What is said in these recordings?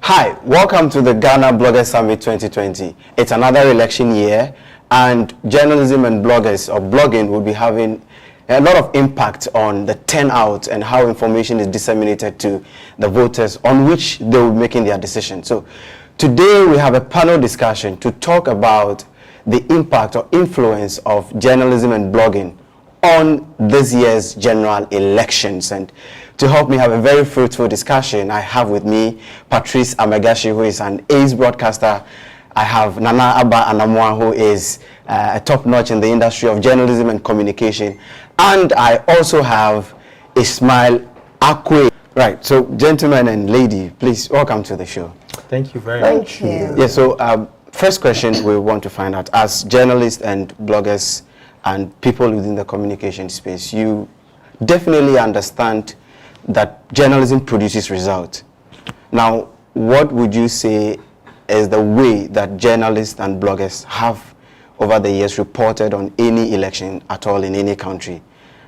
Hi, welcome to the Ghana Bloggers Summit 2020. It's another election year, and journalism and bloggers or blogging will be having a lot of impact on the turnout and how information is disseminated to the voters on which they will be making their decision. So today we have a panel discussion to talk about the impact or influence of journalism and blogging on this year's general elections. And to help me have a very fruitful discussion, I have with me Patrice Amegashie, who is an ace broadcaster. I have Anamoah, who is a top-notch in the industry of journalism and communication. And I also have Ismail Akwei. Right, so gentlemen and lady, please welcome to the show. Thank you very much. Thank you. Yeah, so first question we want to find out, as journalists and bloggers and people within the communication space, you definitely understand that journalism produces results. Now, what would you say is the way that journalists and bloggers have over the years reported on any election at all in any country?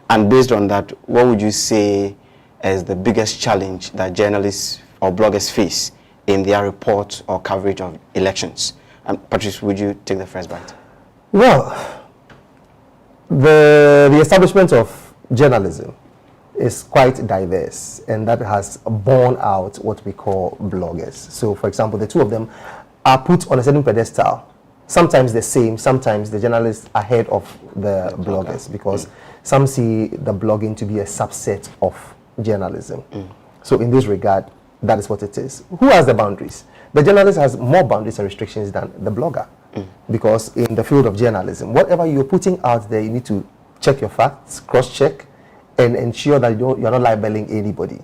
And based on that, what would you say is the biggest challenge that journalists or bloggers face in their report or coverage of elections? And Patrice, would you take the first bite? Well, the establishment of journalism is quite diverse, and that has borne out what we call bloggers. So, for example, the two of them are put on a certain pedestal, sometimes the same, sometimes the journalists ahead of the bloggers, because some see the blogging to be a subset of journalism. So in this regard, that is what it is. Who has the boundaries? The journalist has more boundaries and restrictions than the blogger, because in the field of journalism, whatever you're putting out there, you need to check your facts, cross-check, and ensure that you're not libeling anybody.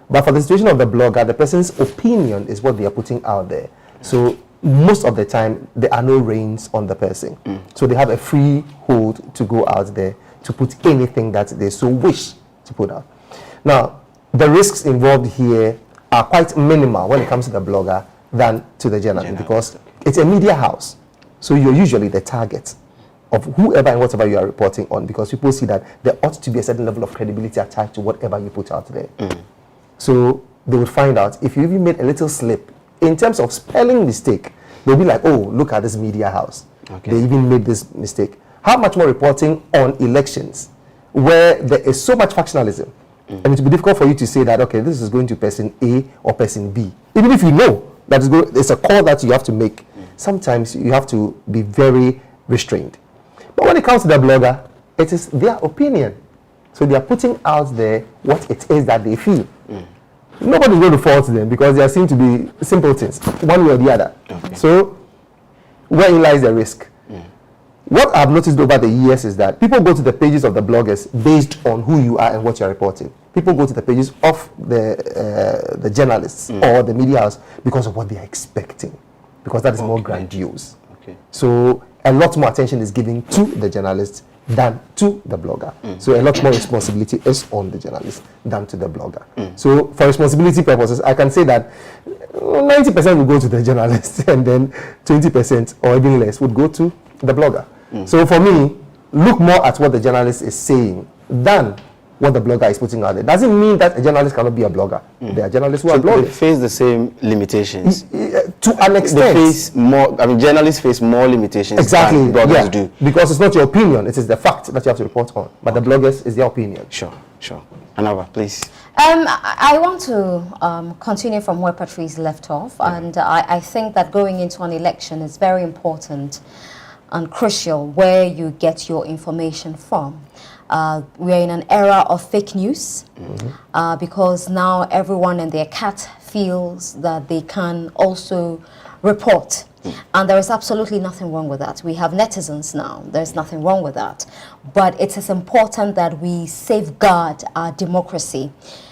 But for the situation of the blogger, the person's opinion is what they are putting out there. So most of the time, there are no reins on the person. So they have a free hold to go out there to put anything that they so wish to put out. Now, the risks involved here are quite minimal when it comes to the blogger than to the journalist, because it's a media house. So you're usually the target of whoever and whatever you are reporting on, because people see that there ought to be a certain level of credibility attached to whatever you put out there. So they would find out if you even made a little slip in terms of spelling mistake, they'll be like, oh, look at this media house. They even made this mistake. How much more reporting on elections where there is so much factionalism, and it will be difficult for you to say that, okay, this is going to person A or person B. Even if you know that it's a call that you have to make, sometimes you have to be very restrained. But when it comes to the blogger, it is their opinion. So they are putting out there what it is that they feel. Nobody's going to fault them because they are seen to be simpletons, one way or the other. So wherein lies the risk? What I've noticed over the years is that people go to the pages of the bloggers based on who you are and what you're reporting. People go to the pages of the journalists or the media house because of what they are expecting, because that is more grandiose. So a lot more attention is given to the journalist than to the blogger. So a lot more responsibility is on the journalist than to the blogger. So for responsibility purposes, I can say that 90% will go to the journalist, and then 20% or even less would go to the blogger. So for me, look more at what the journalist is saying than what the blogger is putting out there. Doesn't mean that a journalist cannot be a blogger. There are journalists who are bloggers. They face the same limitations. To an extent. They face more, journalists face more limitations than bloggers do. Because it's not your opinion, it is the fact that you have to report on. But the bloggers is their opinion. Sure. Anamoah, please. I want to continue from where Patrice left off, and I think that going into an election is very important and crucial where you get your information from. We are in an era of fake news, because now everyone and their cat feels that they can also report. And there is absolutely nothing wrong with that. We have netizens now. There's nothing wrong with that. But it is important that we safeguard our democracy.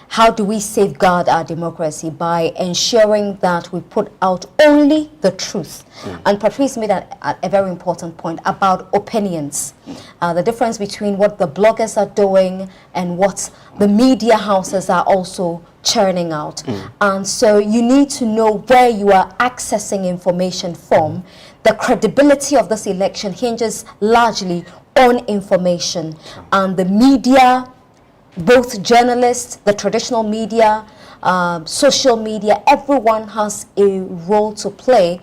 How do we safeguard our democracy? By ensuring that we put out only the truth. And Patrice made a very important point about opinions. The difference between what the bloggers are doing and what the media houses are also churning out. And so you need to know where you are accessing information from. The credibility of this election hinges largely on information. And the media, both journalists, the traditional media, social media, everyone has a role to play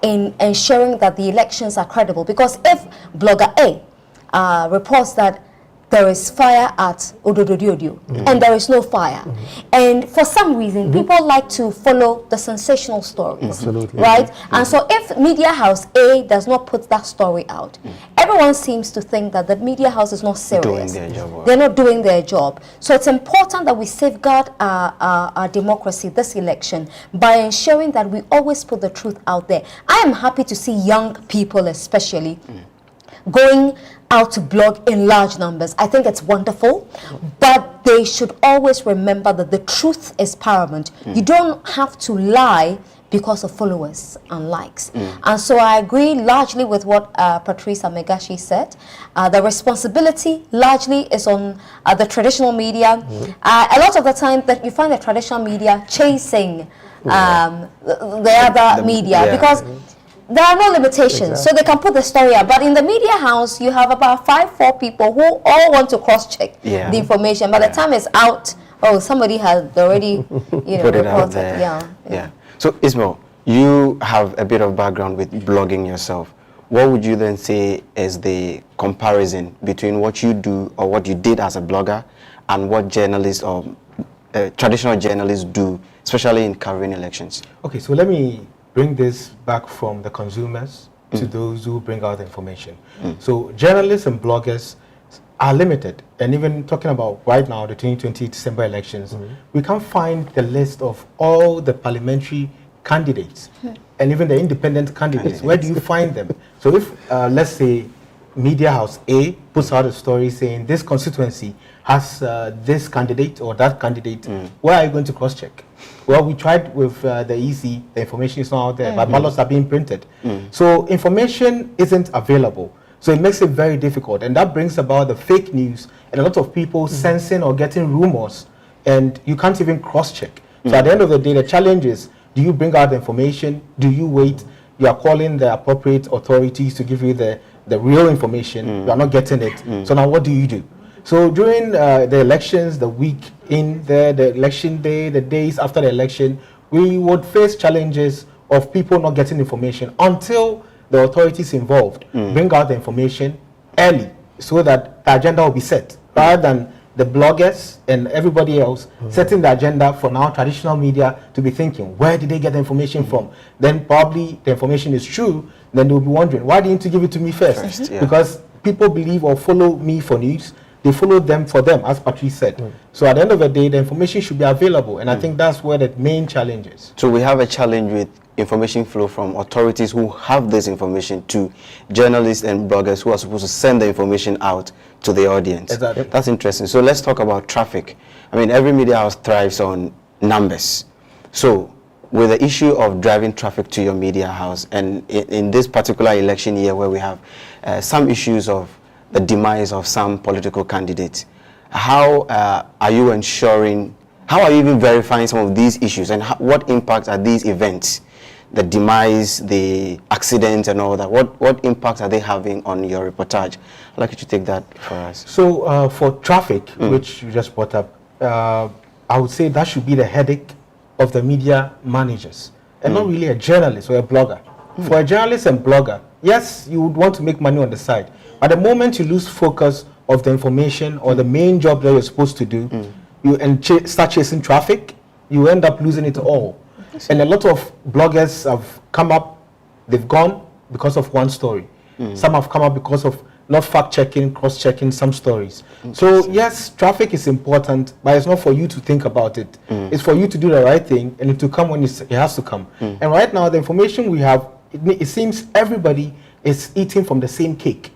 in ensuring that the elections are credible. Because if blogger A reports that there is fire at Odododiodio and there is no fire, and for some reason people like to follow the sensational stories, right? And so if media house A does not put that story out, everyone seems to think that the media house is not serious. They're not doing their job. So it's important that we safeguard our democracy this election by ensuring that we always put the truth out there. I am happy to see young people especially going out to blog in large numbers. I think it's wonderful, but they should always remember that the truth is paramount. You don't have to lie because of followers and likes. And so I agree largely with what Patrice Amegashie said. The responsibility largely is on the traditional media. A lot of the time that you find the traditional media chasing the other media because there are no limitations, so they can put the story out. But in the media house, you have about 4 people who all want to cross-check the information. By the time it's out, somebody has already, put it out there. Yeah. So Ismail, you have a bit of background with blogging yourself. What would you then say is the comparison between what you do or what you did as a blogger and what journalists or traditional journalists do, especially in covering elections? Okay, so let me bring this back from the consumers to those who bring out the information. So journalists and bloggers are limited. And even talking about right now, the 2020 December elections, we can't find the list of all the parliamentary candidates and even the independent candidates. Where do you find them? So if, let's say, media house A puts out a story saying this constituency has this candidate or that candidate, where are you going to cross-check? Well, we tried with the EC, the information is not out there, but ballots are being printed. So information isn't available. So it makes it very difficult. And that brings about the fake news and a lot of people sensing or getting rumors, and you can't even cross-check. So at the end of the day, the challenge is, do you bring out the information? Do you wait? You are calling the appropriate authorities to give you the real information. You are not getting it. So now what do you do? So during the elections, the week in there, the election day, the days after the election, we would face challenges of people not getting information until the authorities involved bring out the information early so that the agenda will be set, rather than the bloggers and everybody else setting the agenda for now traditional media to be thinking, where did they get the information from? Then probably the information is true, then they'll be wondering, why didn't you give it to me first? Because people believe or follow me for news, they follow them for them, as Patrice said. So at the end of the day, the information should be available, and I think that's where the main challenge is. So we have a challenge with information flow from authorities who have this information to journalists and bloggers who are supposed to send the information out to the audience. Exactly. That's interesting. So let's talk about traffic. I mean, every media house thrives on numbers. So with the issue of driving traffic to your media house, and in this particular election year where we have some issues of the demise of some political candidates, how are you ensuring, how are you even verifying some of these issues, and what impact are these events, the demise, the accidents and all that, what impact are they having on your reportage? I'd like you to take that for us. So for traffic, which you just brought up, I would say that should be the headache of the media managers, and not really a journalist or a blogger. For a journalist and blogger, yes, you would want to make money on the side. At the moment you lose focus of the information or the main job that you're supposed to do, you start chasing traffic, you end up losing it all. And a lot of bloggers have come up, they've gone because of one story. Some have come up because of not fact-checking, cross-checking some stories. So yes, traffic is important, but it's not for you to think about it. It's for you to do the right thing, and it to come when it has to come. And right now, the information we have, it seems everybody is eating from the same cake.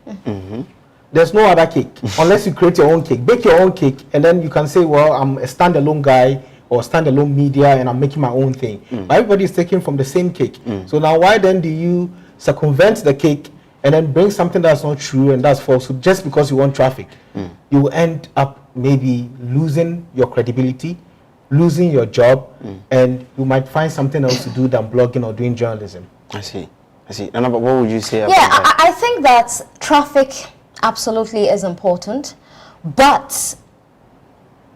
There's no other cake, unless you create your own cake. Bake your own cake, and then you can say, well, I'm a standalone guy, or standalone media, and I'm making my own thing. But everybody is taking from the same cake. So now why then do you circumvent the cake and then bring something that's not true and that's false just because you want traffic? You will end up maybe losing your credibility, losing your job, and you might find something else to do than blogging or doing journalism. I see. Anamoah, what would you say about that? that? I think that traffic absolutely is important, but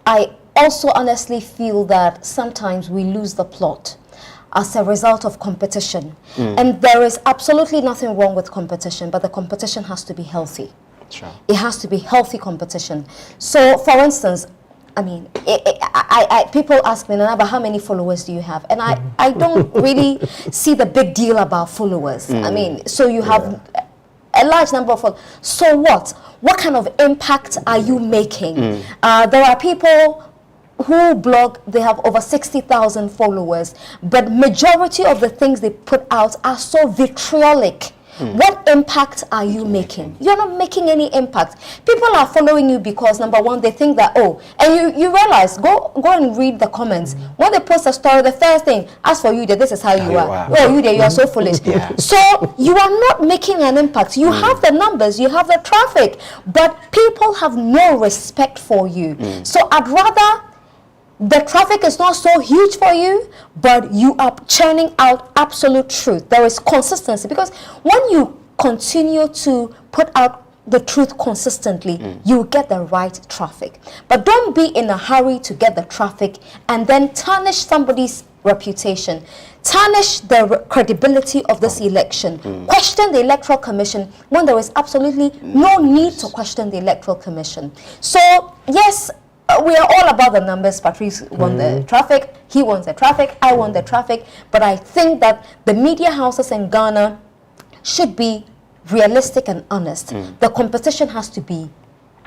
I also honestly feel that sometimes we lose the plot as a result of competition. And there is absolutely nothing wrong with competition, but the competition has to be healthy. Sure. It has to be healthy competition. So, for instance, I mean, people ask me, Nana, how many followers do you have? And I don't really see the big deal about followers. I mean, so you have a large number of followers. So what? What kind of impact are you making? There are people who blog, they have over 60,000 followers, but majority of the things they put out are so vitriolic. What impact are you making? You're not making any impact. People are following you because, number one, they think that, oh, and you realize, go and read the comments. When they post a story, the first thing, as for you, this is how you are. Oh, you there, you are so foolish. So you are not making an impact. You have the numbers, you have the traffic, but people have no respect for you. So I'd rather the traffic is not so huge for you, but you are churning out absolute truth. There is consistency, because when you continue to put out the truth consistently, you get the right traffic. But don't be in a hurry to get the traffic and then tarnish somebody's reputation, tarnish the credibility of this election, question the Electoral Commission when there is absolutely no need to question the Electoral Commission. So, yes, we are all about the numbers. Patrice won the traffic, he wants the traffic, I want the traffic, but I think that the media houses in Ghana should be realistic and honest. The competition has to be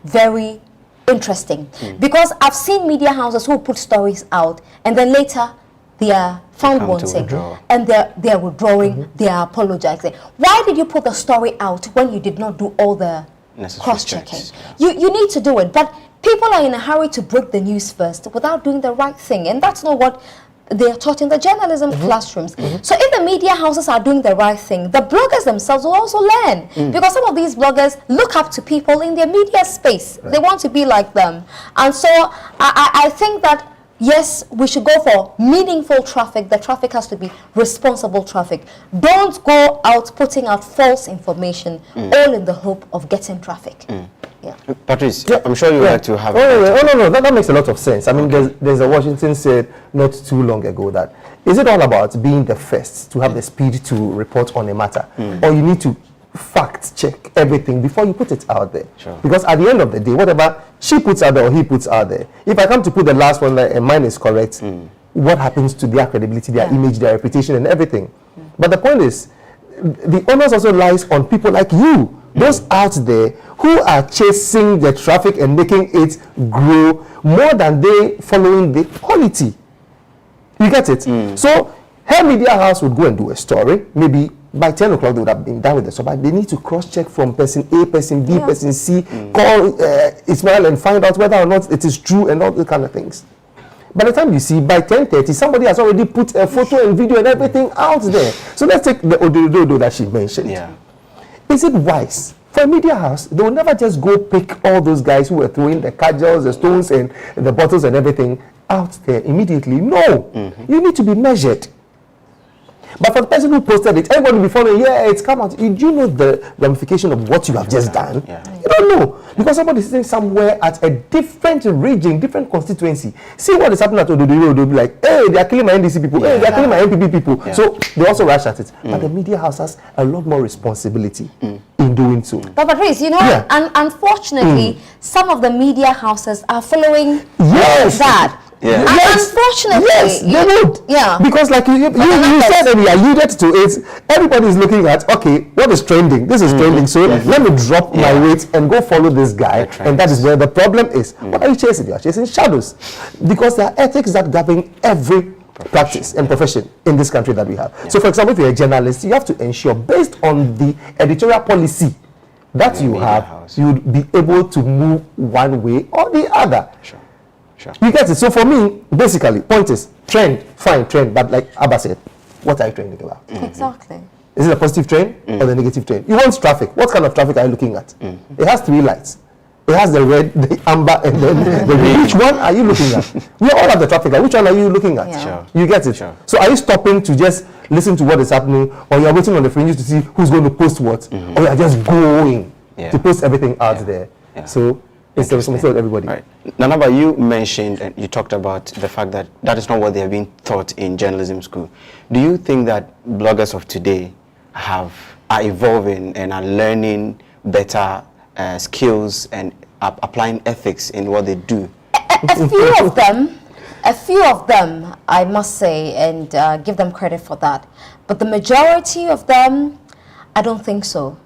very interesting, because I've seen media houses who put stories out and then later they are found wanting and they are withdrawing, they are apologizing. Why did you put the story out when you did not do all the cross-checking? You need to do it, but people are in a hurry to break the news first without doing the right thing, and that's not what they are taught in the journalism classrooms. So if the media houses are doing the right thing, the bloggers themselves will also learn, because some of these bloggers look up to people in their media space. They want to be like them. And so I think that, yes, we should go for meaningful traffic. The traffic has to be responsible traffic. Don't go out putting out false information, all in the hope of getting traffic. Patrice, I'm sure you would like to have no, that makes a lot of sense. I mean, there's a Washington said not too long ago that, is it all about being the first to have the speed to report on a matter, or you need to fact check everything before you put it out there? Because at the end of the day, whatever she puts out there or he puts out there, if I come to put the last one there and mine is correct, what happens to their credibility, their image, their reputation and everything? But the point is, the onus also lies on people like you, those out there who are chasing the traffic and making it grow more than they following the quality. You get it? So her media house would go and do a story. Maybe by 10 o'clock they would have been done with the story. But they need to cross-check from person A, person B, person C, call Ismail and find out whether or not it is true and all those kind of things. By the time you see, by 10:30, somebody has already put a photo and video and everything out there. So let's take the Ododo that she mentioned. Is it wise? For a media house, they will never just go pick all those guys who were throwing the cudgels, the stones, and the bottles and everything out there immediately. No, you need to be measured. But for the person who posted it, everybody will be following, it's come out. Do you know the ramification of what you have just done? You don't know. Because somebody is sitting somewhere at a different region, different constituency. See what is happening at Ododo, they'll be like, hey, they are killing my NDC people, hey, they are killing my MPP people. So they also rush at it. But the media house has a lot more responsibility in doing so. But Patrice, you know, and unfortunately, some of the media houses are following that. Unfortunately, they would. Because like you said, and we alluded to it, everybody is looking at, okay, what is trending? This is trending, so let me drop my weight and go follow this guy. And that is where the problem is. What are you chasing? You are chasing shadows. Because there are ethics that govern every practice and profession in this country that we have. So for example, if you're a journalist, you have to ensure, based on the editorial policy that you have, you would be able to move one way or the other. You get it? So for me, basically, point is, trend, fine, trend, but like Abba said, what are you trending about? Exactly. Is it a positive trend or the negative trend? You want traffic. What kind of traffic are you looking at? It has 3 lights. It has the red, the amber, and then the green. Which one are you looking at? We all have the traffic light. Which one are you looking at? You get it? So are you stopping to just listen to what is happening, or you are waiting on the fringes to see who's going to post what, or you are just going to post everything out there? So It's the responsibility of everybody. Right. Nanaba, you mentioned and you talked about the fact that that is not what they have been taught in journalism school. Do you think that bloggers of today are evolving and are learning better skills and applying ethics in what they do? A few of them, I must say, and give them credit for that. But the majority of them, I don't think so.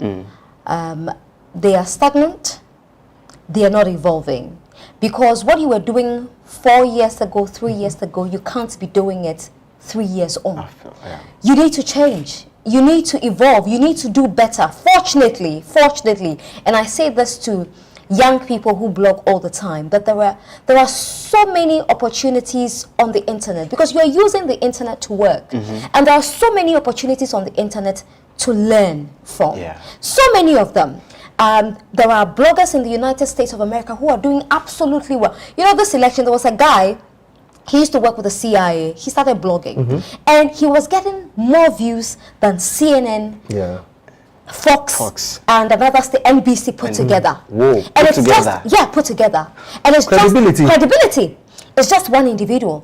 They are stagnant. They are not evolving. Because what you were doing 4 years ago, 3 years ago, you can't be doing it 3 years on. You need to change. You need to evolve. You need to do better. Fortunately, and I say this to young people who blog all the time, that there are so many opportunities on the internet because you're using the internet to work. And there are so many opportunities on the internet to learn from. So many of them. There are bloggers in the United States of America who are doing absolutely well. You know, this election, there was a guy, he used to work with the CIA. He started blogging. And he was getting more views than CNN, Fox, and another NBC put together. Whoa, and put it's together. just, put together. And it's Credibility. just credibility. It's just one individual.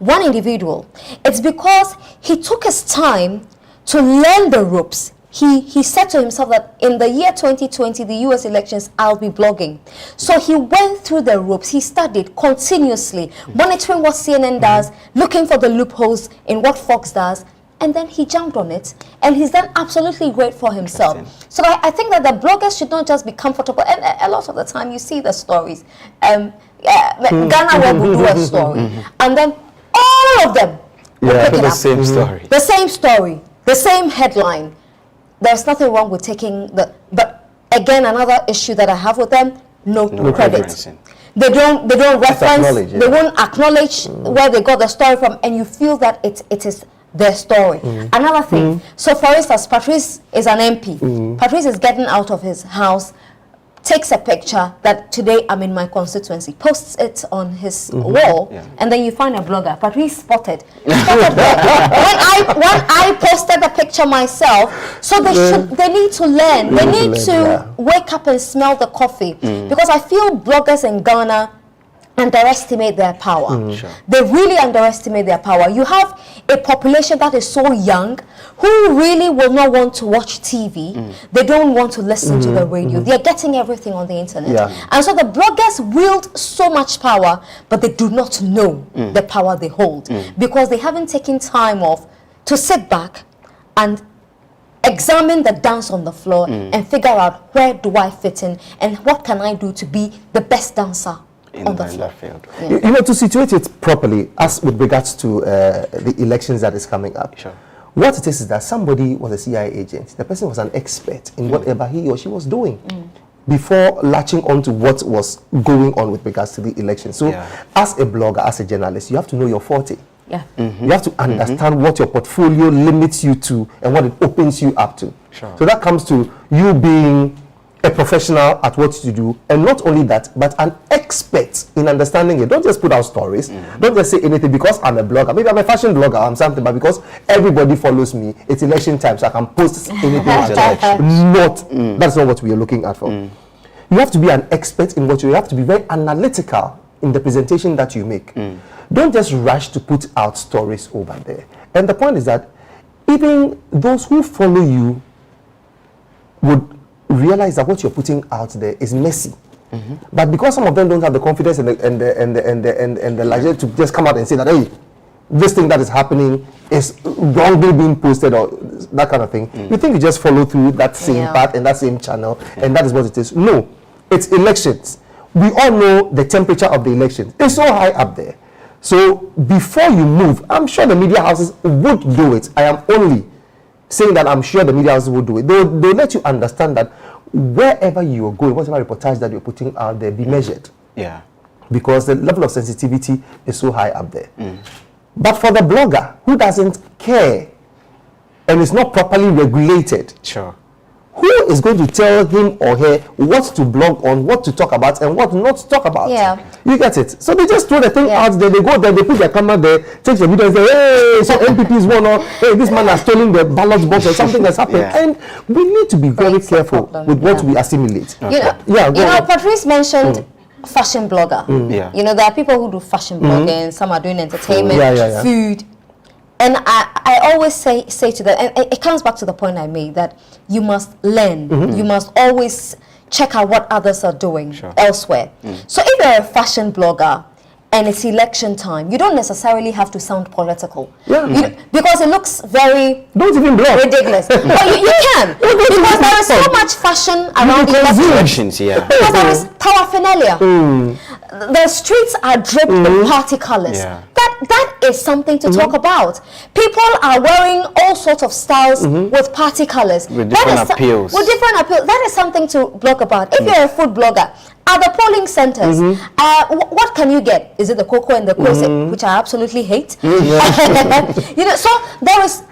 One individual. It's because he took his time to learn the ropes. He said to himself that in the year 2020, the US elections, I'll be blogging. So he went through the ropes. He studied continuously, monitoring what CNN does, looking for the loopholes in what Fox does, and then he jumped on it, and he's done absolutely great for himself. So I think that the bloggers should not just be comfortable, and a lot of the time you see the stories. Ghana Web will do a story, and then all of them will pick it up. Same story. The same story, the same headline. There's nothing wrong with taking but again, another issue that I have with them, no credit. They don't reference, they won't acknowledge where they got the story from, and you feel that it is their story. Another thing, so for instance, Patrice is an MP. Patrice is getting out of his house, takes a picture that today I'm in my constituency, posts it on his wall, and then you find a blogger, Patrice spotted. When I posted the picture myself, so they need to learn. They need to wake up and smell the coffee, because I feel bloggers in Ghana underestimate their power. They really underestimate their power. You have a population that is so young who really will not want to watch TV. They don't want to listen to the radio. They're getting everything on the internet. And so the bloggers wield so much power, but they do not know the power they hold because they haven't taken time off to sit back and examine the dance on the floor and figure out where do I fit in and what can I do to be the best dancer on the floor. Field. You know, to situate it properly, as with regards to the elections that is coming up, what it is that somebody was a CIA agent. The person was an expert in whatever he or she was doing before latching on to what was going on with regards to the election. So as a blogger, as a journalist, you have to know your forte. You have to understand what your portfolio limits you to and what it opens you up to. So that comes to you being a professional at what you do, and not only that, but an expert in understanding it. Don't just put out stories. Don't just say anything because I'm a blogger. Maybe I'm a fashion blogger, I'm something, but because everybody follows me, it's election time, so I can post anything. That's not what we are looking at for. You have to be an expert in what you have to be very analytical in the presentation that you make. Don't just rush to put out stories over there. And the point is that even those who follow you would realize that what you're putting out there is messy. But because some of them don't have the confidence and the luxury to just come out and say that, hey, this thing that is happening is wrongly being posted or that kind of thing, you think you just follow through that same path and that same channel and that is what it is. No, it's elections. We all know the temperature of the elections. It's so high up there. So before you move, I'm sure the media houses would do it. I am only saying that I'm sure the media houses will do it. They'll let you understand that wherever you are going, whatever reportage that you're putting out there, be measured. Because the level of sensitivity is so high up there. But for the blogger who doesn't care and is not properly regulated, who is going to tell him or her what to blog on, what to talk about, and what not to talk about? Yeah. You get it? So they just throw the thing out there, they go there, they put their camera there, take the video and say, hey, so MPPs won, or hey, this man has stolen the ballot box or something has happened. And we need to be very careful with what we assimilate. Okay. You know, Patrice mentioned fashion blogger. Yeah. You know, there are people who do fashion blogging, some are doing entertainment, food. And I always say to them, and it comes back to the point I made, that you must learn. You must always check out what others are doing elsewhere. So if you're a fashion blogger and it's election time, you don't necessarily have to sound political. Because it looks very ridiculous. But you can. Because there is so much fashion around elections. Because there is paraphernalia. The streets are dripped with party colors. That is something to talk about. People are wearing all sorts of styles with party colors. With different appeals. That is something to blog about. If you're a food blogger, at the polling centers, what can you get? Is it the cocoa and the kose, which I absolutely hate? You know, so there is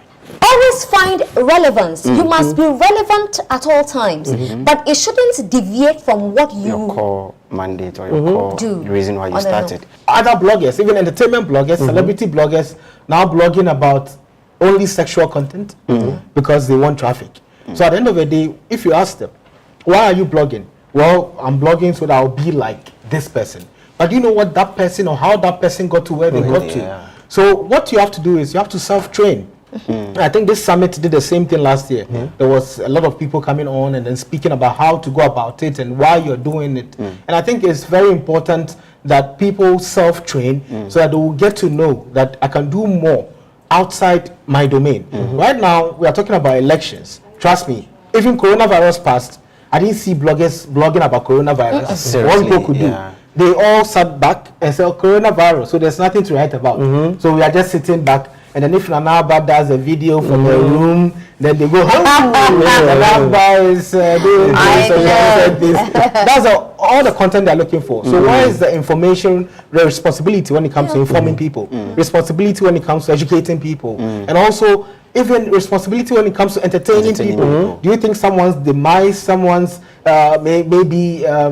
always find relevance. You must be relevant at all times, but it shouldn't deviate from what your core mandate or your core reason why you started. Other bloggers, even entertainment bloggers, celebrity bloggers, now blogging about only sexual content because they want traffic. So at the end of the day, if you ask them, why are you blogging? Well, I'm blogging so that I'll be like this person. But you know what that person or how that person got to where they got to. So what you have to do is you have to self-train. I think this summit did the same thing last year. There was a lot of people coming on and then speaking about how to go about it and why you're doing it. And I think it's very important that people self-train so that they will get to know that I can do more outside my domain. Right now, we are talking about elections. Trust me, even coronavirus passed, I didn't see bloggers blogging about coronavirus. What people could do. They all sat back and said, coronavirus, so there's nothing to write about. So we are just sitting back. And then if Anamoah does a video from the room, then they go, Anamoah is doing this. That's all the content they're looking for. So where is the information, the responsibility when it comes to informing people? Responsibility when it comes to educating people? And also, even responsibility when it comes to entertaining people. Do you think someone's demise, someone's maybe a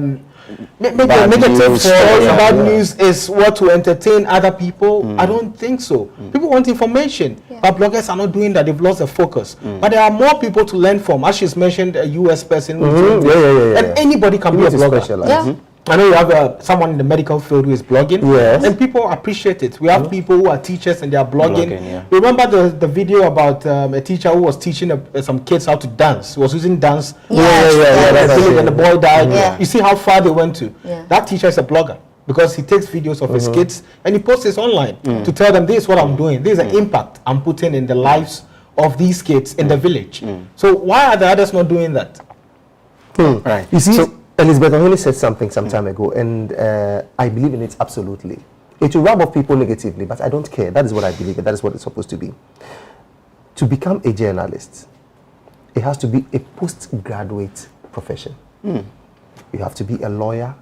negative story about news is what to entertain other people? I don't think so. People want information, but bloggers are not doing that. They've lost the focus. But there are more people to learn from. As she's mentioned, a US person, and anybody can be a blogger. I know you have someone in the medical field who is blogging, and people appreciate it. We have people who are teachers and they are blogging. Remember the video about a teacher who was teaching some kids how to dance. He was using dance, and the boy died. You see how far they went to. That teacher is a blogger because he takes videos of his kids and he posts it online to tell them, this is what I'm doing. This is an impact I'm putting in the lives of these kids in the village. So why are the others not doing that? Right. You see, Elizabeth only said something some time ago, and I believe in it absolutely. It will rub off people negatively, but I don't care. That is what I believe, and that is what it's supposed to be. To become a journalist, it has to be a postgraduate profession. You have to be a lawyer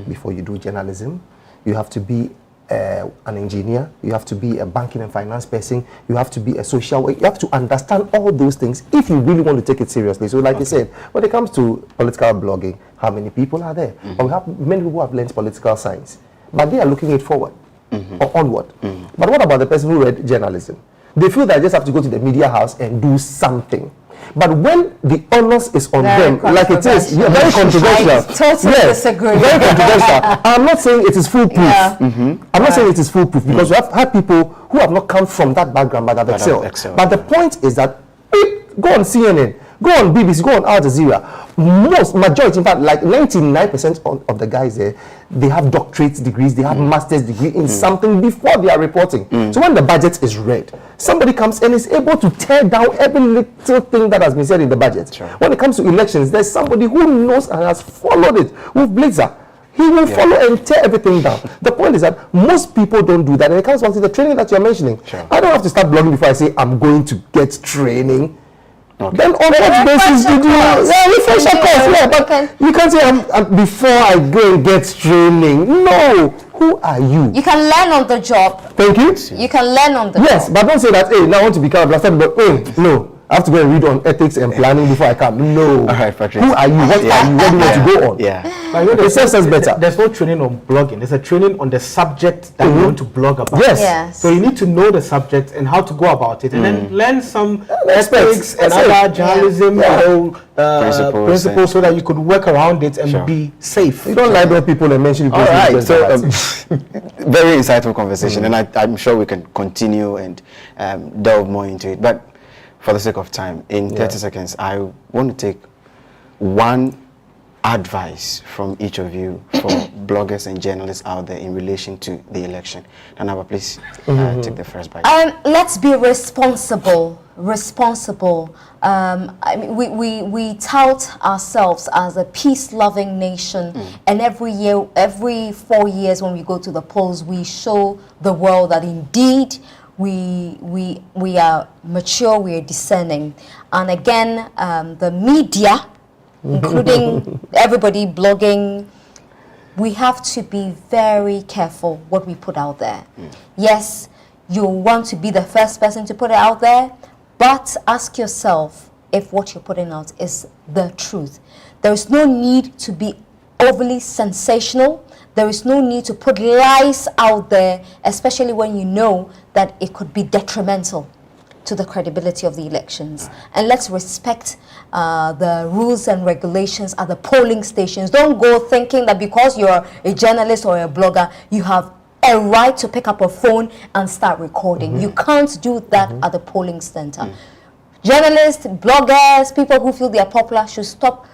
before you do journalism. You have to be an engineer. You have to be a banking and finance person. You have to be a social worker. You have to understand all those things if you really want to take it seriously. So like you said, when it comes to political blogging, how many people are there? Or we have many people who have learned political science, but they are looking it forward or onward. But what about the person who read journalism? They feel that they just have to go to the media house and do something. But when the onus is on them, like it is, very controversial. I totally disagree. Very controversial. I'm not saying it is foolproof. I'm not saying it is foolproof because we have had people who have not come from that background but have excelled. But the point is that go on CNN, go on BBC, go on Al Jazeera. Majority, in fact, like 99% of the guys there, they have doctorate degrees, they have master's degree in something before they are reporting. So when the budget is read, somebody comes and is able to tear down every little thing that has been said in the budget. When it comes to elections, there's somebody who knows and has followed it, with Blitzer. He will follow and tear everything down. The point is that most people don't do that. And it comes down to the training that you're mentioning. I don't have to start blogging before I say I'm going to get training. Then on what basis did you refresher course? But you can't say before I go and get training. No. Who are you? You can learn on the job. Thank you. You can learn on the job. Yes, but don't say that, hey, now I want to become a blaster, but no. I have to go and read on ethics and planning before I come. No. All right, Patrice. Who are you? What are you? What do you want to go on? Yeah. But you know, It serves us better. There's no training on blogging. There's a training on the subject that you want to blog about. Yes. Yes. So you need to know the subject and how to go about it, and then learn some Aspects. ethics and That's it. other journalism principles, so that you could work around it and Sure. be safe. You don't lie about people and mention people. All right, so very insightful conversation, and I'm sure we can continue and delve more into it. But for the sake of time, in 30 seconds, I want to take one advice from each of you for bloggers and journalists out there in relation to the election. Anamoah, please take the first bite. Let's be responsible. I mean, we tout ourselves as a peace-loving nation, and every year, every 4 years, when we go to the polls, we show the world that indeed we are mature, we are discerning. And again, the media, including everybody blogging, we have to be very careful what we put out there. Yes, you want to be the first person to put it out there, but ask yourself if what you're putting out is the truth. There is no need to be overly sensational. There is no need to put lies out there, especially when you know that it could be detrimental to the credibility of the elections. And let's respect the rules and regulations at the polling stations. Don't go thinking that because you're a journalist or a blogger, you have a right to pick up a phone and start recording. You can't do that at the polling center. Journalists, bloggers, people who feel they are popular should stop,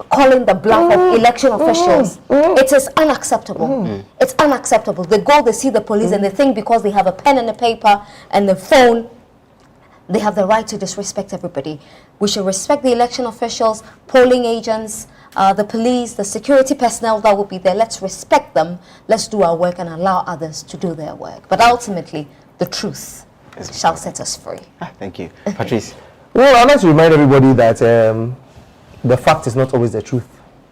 calling the bluff of election officials. It is unacceptable. It's unacceptable. They go, they see the police, and they think because they have a pen and a paper and the phone, they have the right to disrespect everybody. We should respect the election officials, polling agents, the police, the security personnel that will be there. Let's respect them. Let's do our work and allow others to do their work. But ultimately, the truth shall set us free. Thank you. Patrice. Well, I'd like to remind everybody that the fact is not always the truth.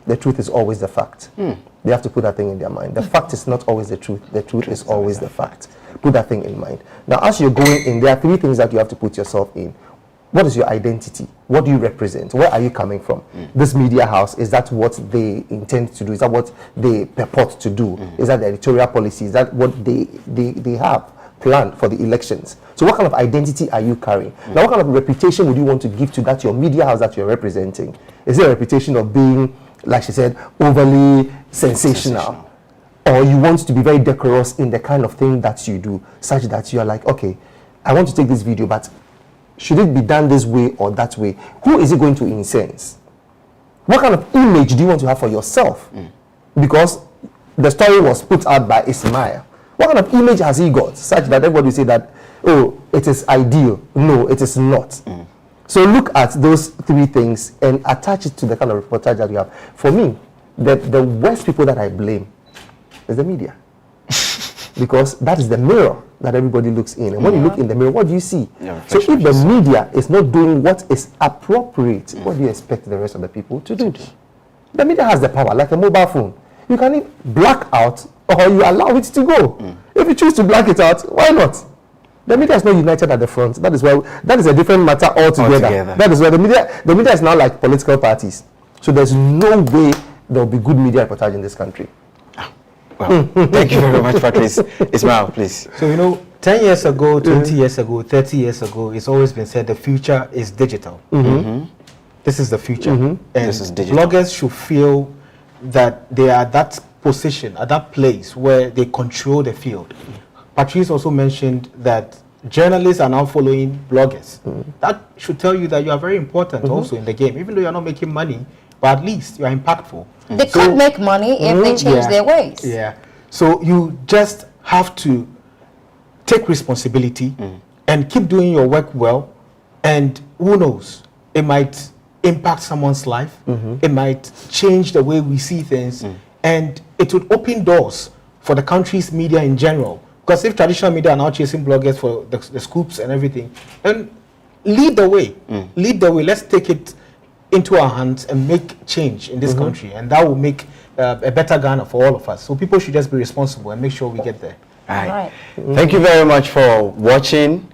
The truth is always the fact. They have to put that thing in their mind. The fact is not always the truth. The truth is always the fact. Put that thing in mind. Now, as you're going in, there are 3 things that you have to put yourself in. What is your identity? What do you represent? Where are you coming from? This media house, is that what they intend to do? Is that what they purport to do? Is that the editorial policy? Is that what they have planned for the elections? So what kind of identity are you carrying? Now, what kind of reputation would you want to give to that your media house that you're representing? Is it a reputation of being, like she said, overly sensational? Or you want to be very decorous in the kind of thing that you do, such that you are like, okay, I want to take this video, but should it be done this way or that way? Who is it going to incense? What kind of image do you want to have for yourself? Because the story was put out by Ismail. What kind of image has he got, such that everybody say that, oh, it is ideal? No, it is not. So look at those 3 things and attach it to the kind of reportage that you have. For me, the worst people that I blame is the media. Because that is the mirror that everybody looks in. And when you look in the mirror, what do you see? So if the media is not doing what is appropriate, what do you expect the rest of the people to do? The media has the power, like a mobile phone. You can either black out or you allow it to go. If you choose to black it out, why not? The media is not united at the front. That is a different matter altogether. That is why the media is now like political parties. So there's no way there will be good media reportage in this country. Well, thank you very much, Patrice. Ismail, please. So, 10 years ago, 20 years ago, 30 years ago, it's always been said the future is digital. This is the future. And this is digital. Bloggers should feel that they are at that position, at that place where they control the field. Patrice also mentioned that journalists are now following bloggers. That should tell you that you are very important also in the game, even though you're not making money, but at least you are impactful. They could make money if they change their ways. So you just have to take responsibility and keep doing your work well. And who knows, it might impact someone's life. It might change the way we see things. And it would open doors for the country's media in general. Because if traditional media are now chasing bloggers for the scoops and everything, then lead the way. Lead the way. Let's take it into our hands and make change in this country, and that will make a better Ghana for all of us. So people should just be responsible and make sure we get there. All right. Thank you very much for watching.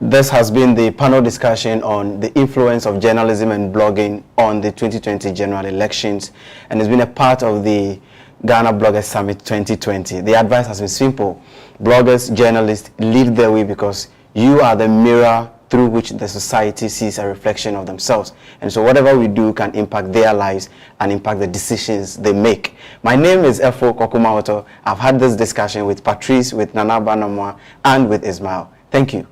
This has been the panel discussion on the influence of journalism and blogging on the 2020 general elections, and it's been a part of the Ghana Bloggers Summit 2020. The advice has been simple. Bloggers, journalists, lead the way, because you are the mirror through which the society sees a reflection of themselves. And so whatever we do can impact their lives and impact the decisions they make. My name is Efo Kokumaoto. I've had this discussion with Patrice, with Anamoah, and with Ismail. Thank you.